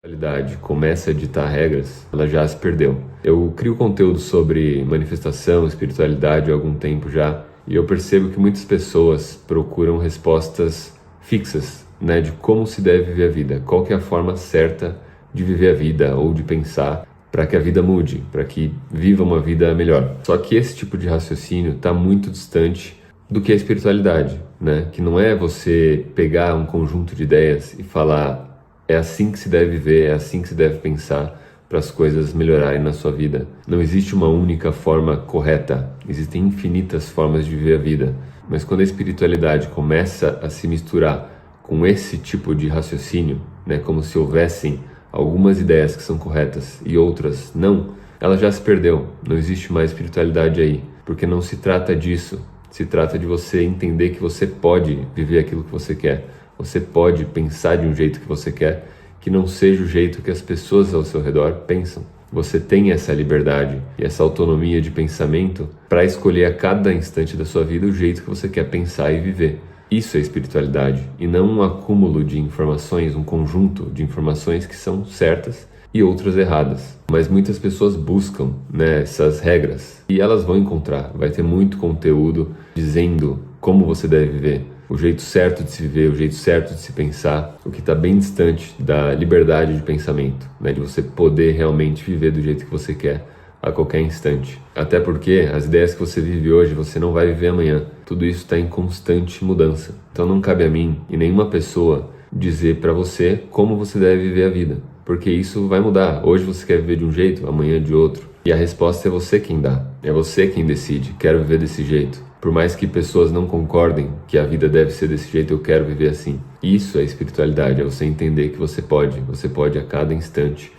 Realidade começa a ditar regras, ela já se perdeu. Eu crio conteúdo sobre manifestação, espiritualidade há algum tempo já, e eu percebo que muitas pessoas procuram respostas fixas, de como se deve viver a vida, qual que é a forma certa de viver a vida ou de pensar para que a vida mude, para que viva uma vida melhor. Só que esse tipo de raciocínio está muito distante do que a espiritualidade, que não é você pegar um conjunto de ideias e falar é assim que se deve viver, é assim que se deve pensar para as coisas melhorarem na sua vida. Não existe uma única forma correta, existem infinitas formas de viver a vida. Mas quando a espiritualidade começa a se misturar com esse tipo de raciocínio, como se houvessem algumas ideias que são corretas e outras não, ela já se perdeu. Não existe mais espiritualidade aí, porque não se trata disso. Se trata de você entender que você pode viver aquilo que você quer. Você pode pensar de um jeito que você quer, que não seja o jeito que as pessoas ao seu redor pensam. Você tem essa liberdade e essa autonomia de pensamento para escolher a cada instante da sua vida o jeito que você quer pensar e viver. Isso é espiritualidade e não um acúmulo de informações, um conjunto de informações que são certas e outras erradas. Mas muitas pessoas buscam essas regras e elas vão encontrar. Vai ter muito conteúdo dizendo como você deve viver. O jeito certo de se viver, o jeito certo de se pensar, o que está bem distante da liberdade de pensamento, de você poder realmente viver do jeito que você quer a qualquer instante. Até porque as ideias que você vive hoje, você não vai viver amanhã. Tudo isso está em constante mudança. Então não cabe a mim e nenhuma pessoa dizer para você como você deve viver a vida, porque isso vai mudar. Hoje você quer viver de um jeito, amanhã de outro. E a resposta é você quem dá, é você quem decide, quero viver desse jeito. Por mais que pessoas não concordem que a vida deve ser desse jeito, eu quero viver assim. Isso é espiritualidade, é você entender que você pode a cada instante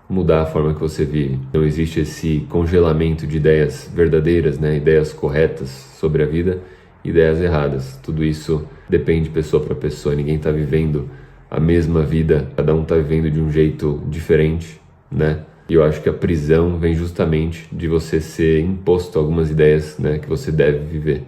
mudar a forma que você vive. Não existe esse congelamento de ideias verdadeiras, ideias corretas sobre a vida, ideias erradas. Tudo isso depende de pessoa para pessoa, ninguém está vivendo a mesma vida, cada um está vivendo de um jeito diferente, E eu acho que a prisão vem justamente de você ser imposto algumas ideias, que você deve viver.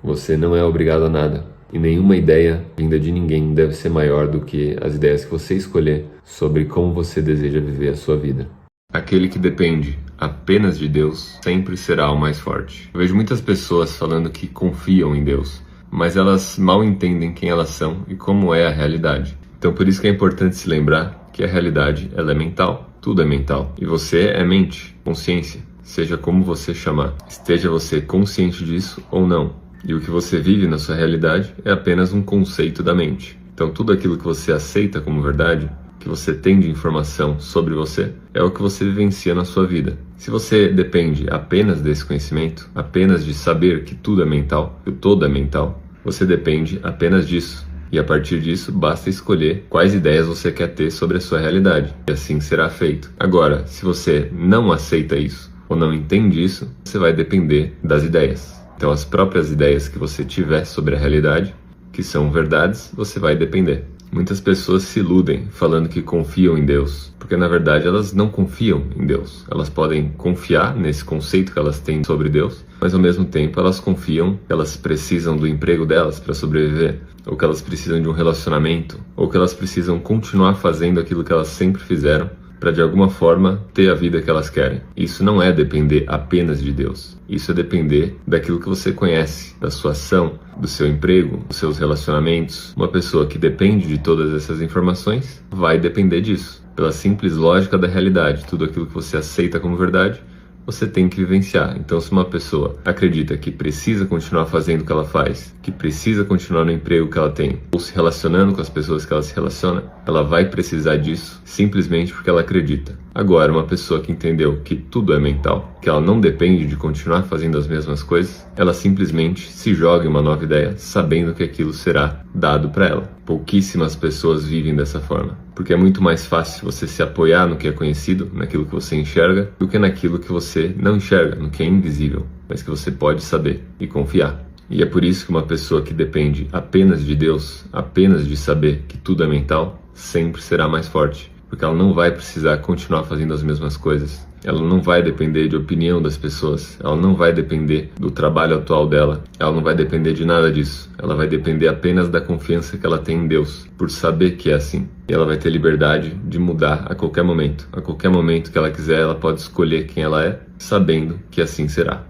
Você não é obrigado a nada. E nenhuma ideia vinda de ninguém deve ser maior do que as ideias que você escolher sobre como você deseja viver a sua vida. Aquele que depende apenas de Deus sempre será o mais forte. Eu vejo muitas pessoas falando que confiam em Deus, mas elas mal entendem quem elas são e como é a realidade. Então por isso que é importante se lembrar que a realidade ela é mental. Tudo é mental. E você é mente, consciência, seja como você chamar. Esteja você consciente disso ou não. E o que você vive na sua realidade é apenas um conceito da mente. Então tudo aquilo que você aceita como verdade, que você tem de informação sobre você, é o que você vivencia na sua vida. Se você depende apenas desse conhecimento, apenas de saber que tudo é mental, que o todo é mental, você depende apenas disso. E a partir disso, basta escolher quais ideias você quer ter sobre a sua realidade. E assim será feito. Agora, se você não aceita isso, ou não entende isso, você vai depender das ideias. Então, as próprias ideias que você tiver sobre a realidade, que são verdades, você vai depender. Muitas pessoas se iludem falando que confiam em Deus, porque na verdade elas não confiam em Deus. Elas podem confiar nesse conceito que elas têm sobre Deus, mas ao mesmo tempo elas confiam que elas precisam do emprego delas para sobreviver, ou que elas precisam de um relacionamento, ou que elas precisam continuar fazendo aquilo que elas sempre fizeram para de alguma forma ter a vida que elas querem. Isso não é depender apenas de Deus. Isso é depender daquilo que você conhece, da sua ação, do seu emprego, dos seus relacionamentos. Uma pessoa que depende de todas essas informações vai depender disso. Pela simples lógica da realidade, tudo aquilo que você aceita como verdade, você tem que vivenciar. Então, se uma pessoa acredita que precisa continuar fazendo o que ela faz, que precisa continuar no emprego que ela tem, ou se relacionando com as pessoas que ela se relaciona, ela vai precisar disso simplesmente porque ela acredita. Agora, uma pessoa que entendeu que tudo é mental, que ela não depende de continuar fazendo as mesmas coisas, ela simplesmente se joga em uma nova ideia, sabendo que aquilo será dado para ela. Pouquíssimas pessoas vivem dessa forma, porque é muito mais fácil você se apoiar no que é conhecido, naquilo que você enxerga, do que naquilo que você não enxerga, no que é invisível, mas que você pode saber e confiar. E é por isso que uma pessoa que depende apenas de Deus, apenas de saber que tudo é mental, sempre será mais forte. porque ela não vai precisar continuar fazendo as mesmas coisas. Ela não vai depender de opinião das pessoas, ela não vai depender do trabalho atual dela, ela não vai depender de nada disso. Ela vai depender apenas da confiança que ela tem em Deus, por saber que é assim. E ela vai ter liberdade de mudar a qualquer momento. A qualquer momento que ela quiser, ela pode escolher quem ela é, sabendo que assim será.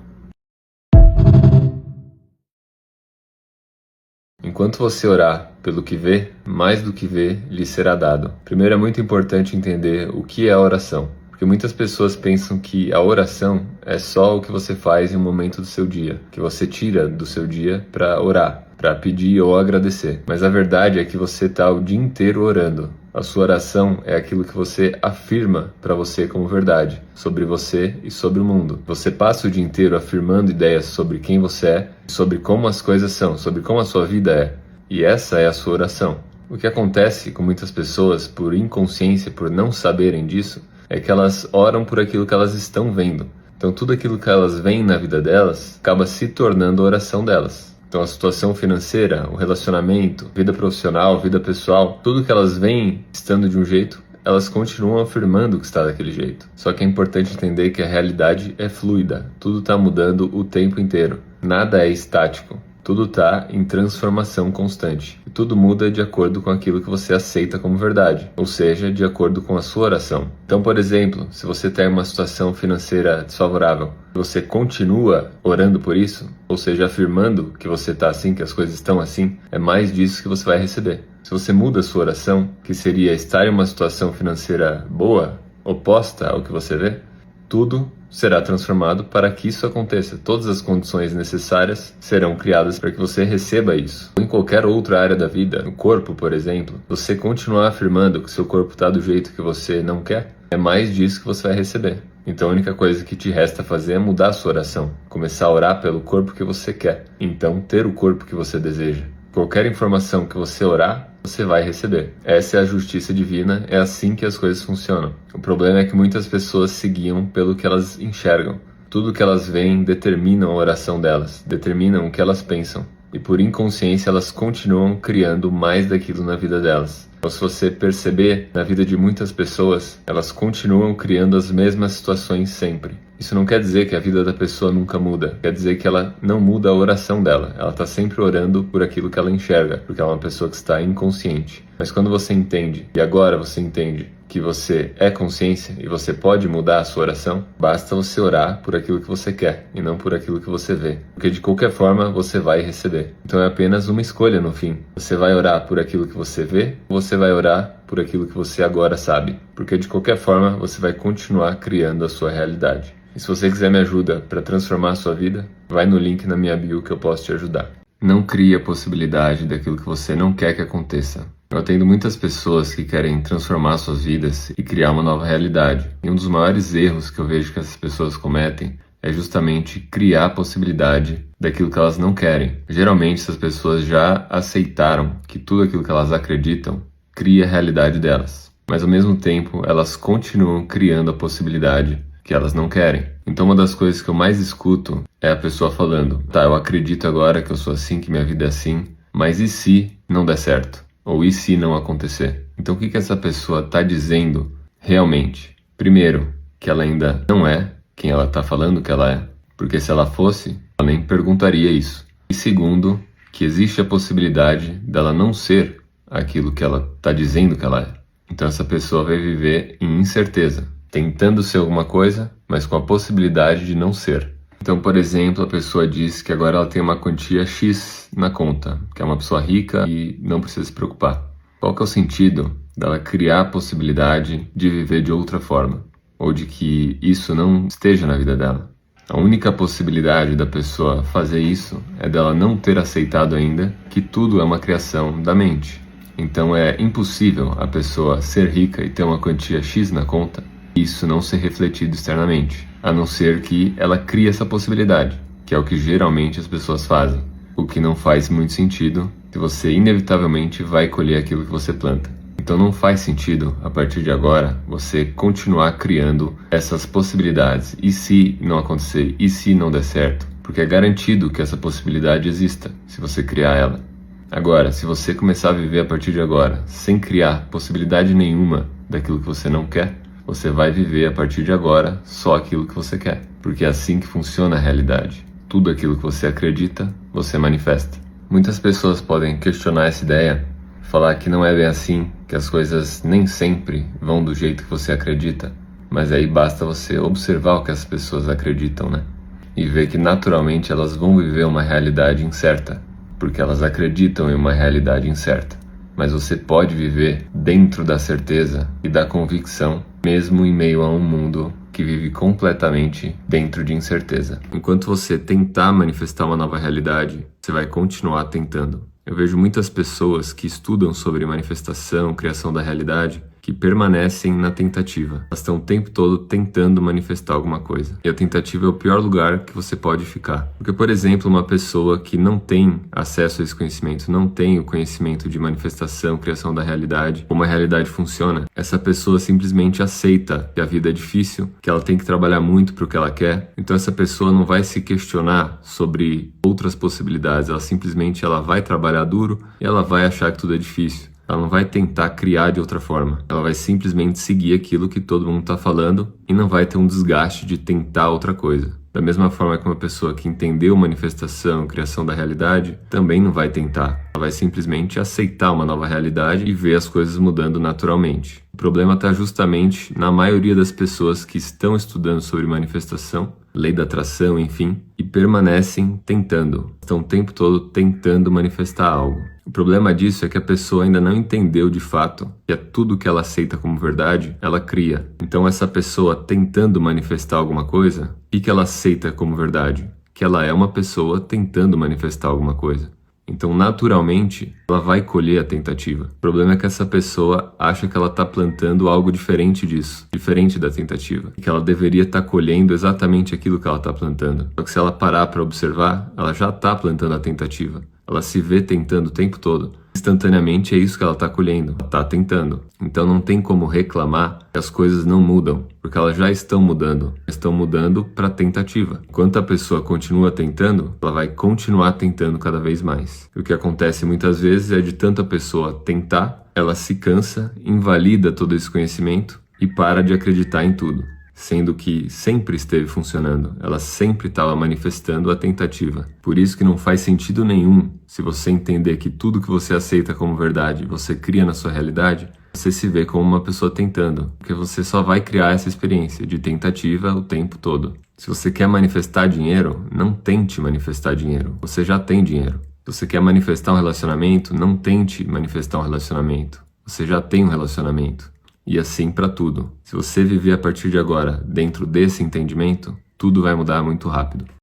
Enquanto você orar pelo que vê, mais do que vê lhe será dado. Primeiro, é muito importante entender o que é a oração. Porque muitas pessoas pensam que a oração é só o que você faz em um momento do seu dia, que você tira do seu dia para orar, para pedir ou agradecer. Mas a verdade é que você está o dia inteiro orando. A sua oração é aquilo que você afirma para você como verdade, sobre você e sobre o mundo. Você passa o dia inteiro afirmando ideias sobre quem você é, sobre como as coisas são, sobre como a sua vida é. E essa é a sua oração. O que acontece com muitas pessoas, por inconsciência, por não saberem disso, é que elas oram por aquilo que elas estão vendo. Então tudo aquilo que elas veem na vida delas acaba se tornando a oração delas. Então a situação financeira, o relacionamento, vida profissional, vida pessoal, tudo que elas veem estando de um jeito, elas continuam afirmando que está daquele jeito. Só que é importante entender que a realidade é fluida. Tudo está mudando o tempo inteiro. Nada é estático. Tudo está em transformação constante. E tudo muda de acordo com aquilo que você aceita como verdade, ou seja, de acordo com a sua oração. Então, por exemplo, se você tem uma situação financeira desfavorável, você continua orando por isso, ou seja, afirmando que você está assim, que as coisas estão assim, é mais disso que você vai receber. Se você muda a sua oração, que seria estar em uma situação financeira boa, oposta ao que você vê, tudo será transformado para que isso aconteça. Todas as condições necessárias serão criadas para que você receba isso. Em qualquer outra área da vida, no corpo, por exemplo, você continuar afirmando que seu corpo está do jeito que você não quer, é mais disso que você vai receber. Então a única coisa que te resta fazer é mudar a sua oração. Começar a orar pelo corpo que você quer. Então ter o corpo que você deseja. Qualquer informação que você orar, você vai receber. Essa é a justiça divina, é assim que as coisas funcionam. O problema é que muitas pessoas se guiam pelo que elas enxergam. Tudo que elas veem determina a oração delas, determinam o que elas pensam. E por inconsciência elas continuam criando mais daquilo na vida delas. Então, se você perceber, na vida de muitas pessoas, elas continuam criando as mesmas situações sempre. Isso não quer dizer que a vida da pessoa nunca muda, quer dizer que ela não muda a oração dela. Ela está sempre orando por aquilo que ela enxerga, porque ela é uma pessoa que está inconsciente. Mas quando você entende, e agora você entende, que você é consciência e você pode mudar a sua oração, basta você orar por aquilo que você quer e não por aquilo que você vê. Porque de qualquer forma você vai receber. Então é apenas uma escolha no fim. Você vai orar por aquilo que você vê ou você vai orar por aquilo que você agora sabe. Porque de qualquer forma você vai continuar criando a sua realidade. E se você quiser me ajuda para transformar a sua vida, vai no link na minha bio que eu posso te ajudar. Não crie a possibilidade daquilo que você não quer que aconteça. Eu atendo muitas pessoas que querem transformar suas vidas e criar uma nova realidade. E um dos maiores erros que eu vejo que essas pessoas cometem é justamente criar a possibilidade daquilo que elas não querem. Geralmente essas pessoas já aceitaram que tudo aquilo que elas acreditam cria a realidade delas. Mas ao mesmo tempo elas continuam criando a possibilidade que elas não querem. Então uma das coisas que eu mais escuto é a pessoa falando: tá, eu acredito agora que eu sou assim, que minha vida é assim, mas e se não der certo? Ou e se não acontecer? Então o que essa pessoa está dizendo realmente? Primeiro, que ela ainda não é quem ela está falando que ela é, porque se ela fosse, ela nem perguntaria isso. E segundo, que existe a possibilidade dela não ser aquilo que ela está dizendo que ela é. Então essa pessoa vai viver em incerteza, tentando ser alguma coisa, mas com a possibilidade de não ser. Então, por exemplo, a pessoa diz que agora ela tem uma quantia X na conta, que é uma pessoa rica e não precisa se preocupar. Qual que é o sentido dela criar a possibilidade de viver de outra forma? Ou de que isso não esteja na vida dela? A única possibilidade da pessoa fazer isso é dela não ter aceitado ainda que tudo é uma criação da mente. Então é impossível a pessoa ser rica e ter uma quantia X na conta e isso não ser refletido externamente, a não ser que ela crie essa possibilidade, que é o que geralmente as pessoas fazem, o que não faz muito sentido, se você inevitavelmente vai colher aquilo que você planta. Então não faz sentido, a partir de agora, você continuar criando essas possibilidades, e se não acontecer, e se não der certo, porque é garantido que essa possibilidade exista, se você criar ela. Agora, se você começar a viver a partir de agora, sem criar possibilidade nenhuma daquilo que você não quer, você vai viver a partir de agora só aquilo que você quer. Porque é assim que funciona a realidade. Tudo aquilo que você acredita, você manifesta. Muitas pessoas podem questionar essa ideia, falar que não é bem assim, que as coisas nem sempre vão do jeito que você acredita. Mas aí basta você observar o que as pessoas acreditam, né? E ver que naturalmente elas vão viver uma realidade incerta, porque elas acreditam em uma realidade incerta. Mas você pode viver dentro da certeza e da convicção, mesmo em meio a um mundo que vive completamente dentro de incerteza. Enquanto você tentar manifestar uma nova realidade, você vai continuar tentando. Eu vejo muitas pessoas que estudam sobre manifestação, criação da realidade, que permanecem na tentativa. Elas estão o tempo todo tentando manifestar alguma coisa. E a tentativa é o pior lugar que você pode ficar. Porque, por exemplo, uma pessoa que não tem acesso a esse conhecimento, não tem o conhecimento de manifestação, criação da realidade, como a realidade funciona, essa pessoa simplesmente aceita que a vida é difícil, que ela tem que trabalhar muito para o que ela quer. Então essa pessoa não vai se questionar sobre outras possibilidades. Ela vai trabalhar duro e ela vai achar que tudo é difícil. Ela não vai tentar criar de outra forma. Ela vai simplesmente seguir aquilo que todo mundo está falando e não vai ter um desgaste de tentar outra coisa. Da mesma forma que uma pessoa que entendeu manifestação, criação da realidade, também não vai tentar. Ela vai simplesmente aceitar uma nova realidade e ver as coisas mudando naturalmente. O problema está justamente na maioria das pessoas que estão estudando sobre manifestação, lei da atração, enfim, e permanecem tentando. Estão o tempo todo tentando manifestar algo. O problema disso é que a pessoa ainda não entendeu de fato que é tudo que ela aceita como verdade, ela cria. Então essa pessoa tentando manifestar alguma coisa, o que ela aceita como verdade? Que ela é uma pessoa tentando manifestar alguma coisa. Então, naturalmente, ela vai colher a tentativa. O problema é que essa pessoa acha que ela está plantando algo diferente disso, diferente da tentativa. E que ela deveria estar colhendo exatamente aquilo que ela está plantando. Só que se ela parar para observar, ela já está plantando a tentativa. Ela se vê tentando o tempo todo. Instantaneamente é isso que ela está colhendo. Ela está tentando. Então não tem como reclamar que as coisas não mudam, porque elas já estão mudando. Estão mudando para tentativa. Enquanto a pessoa continua tentando, ela vai continuar tentando cada vez mais. E o que acontece muitas vezes é de tanta pessoa tentar, ela se cansa, invalida todo esse conhecimento e para de acreditar em tudo. Sendo que sempre esteve funcionando, ela sempre estava manifestando a tentativa. Por isso que não faz sentido nenhum, se você entender que tudo que você aceita como verdade, você cria na sua realidade, você se vê como uma pessoa tentando, porque você só vai criar essa experiência de tentativa o tempo todo. Se você quer manifestar dinheiro, não tente manifestar dinheiro, você já tem dinheiro. Se você quer manifestar um relacionamento, não tente manifestar um relacionamento, você já tem um relacionamento. E assim para tudo. Se você viver a partir de agora dentro desse entendimento, tudo vai mudar muito rápido.